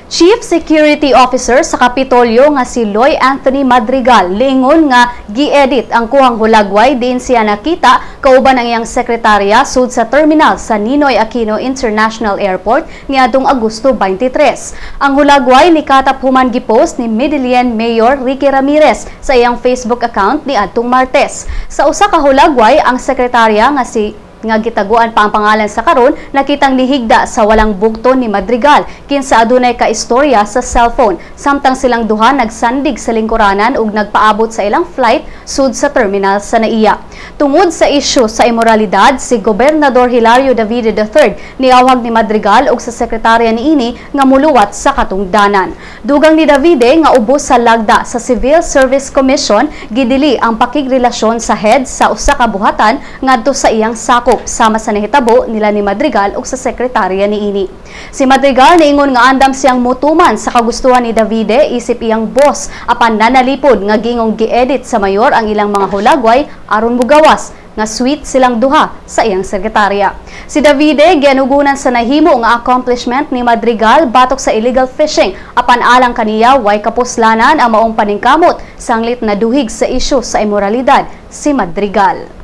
Chief Security Officer sa Kapitolyo nga si Loy Anthony Madrigal lingon nga gi-edit ang kuhang hulagway din siya nakita kauban ang iyang sekretarya sud sa terminal sa Ninoy Aquino International Airport niadtong Agosto 23. Ang hulagway ni katap human gipost ni Medellin Mayor Ricky Ramirez sa iyang Facebook account niadtong Martes. Sa usa ka hulagway ang sekretarya nga gitaguan pa ang pangalan sa karon nakitang lihigda sa walang bugton ni Madrigal kinsa adunay ka istorya sa cellphone samtang silang duha nagsandig sa lingkuranan ug nagpaabot sa ilang flight sud sa terminal sa NAIA. Tungod sa isyu sa imoralidad, si Gobernador Hilario Davide III niawhag ni Madrigal ug sa sekretarya niini nga muluwat sa katungdanan. Dugang ni Davide nga ubos sa lagda sa Civil Service Commission gidili ang pakigrelasyon sa head sa usa ka buhatan ngadto sa iyang sakop sama sa nahitabo nila ni Madrigal ug sa sekretarya niini. Si Madrigal niingon nga andam siyang mutuman sa kagustuhan ni Davide isip iyang boss apan nanalipod nga gingong gi-edit sa mayor ang ilang mga hulagway aron mugawas nga sweet silang duha sa iyang sekretarya. Si Davide gianugunan sa nahimo nga accomplishment ni Madrigal batok sa illegal fishing apan alang kaniya way kapuslanan ang maong paningkamot sanglit na duhig sa isyu sa imoralidad si Madrigal.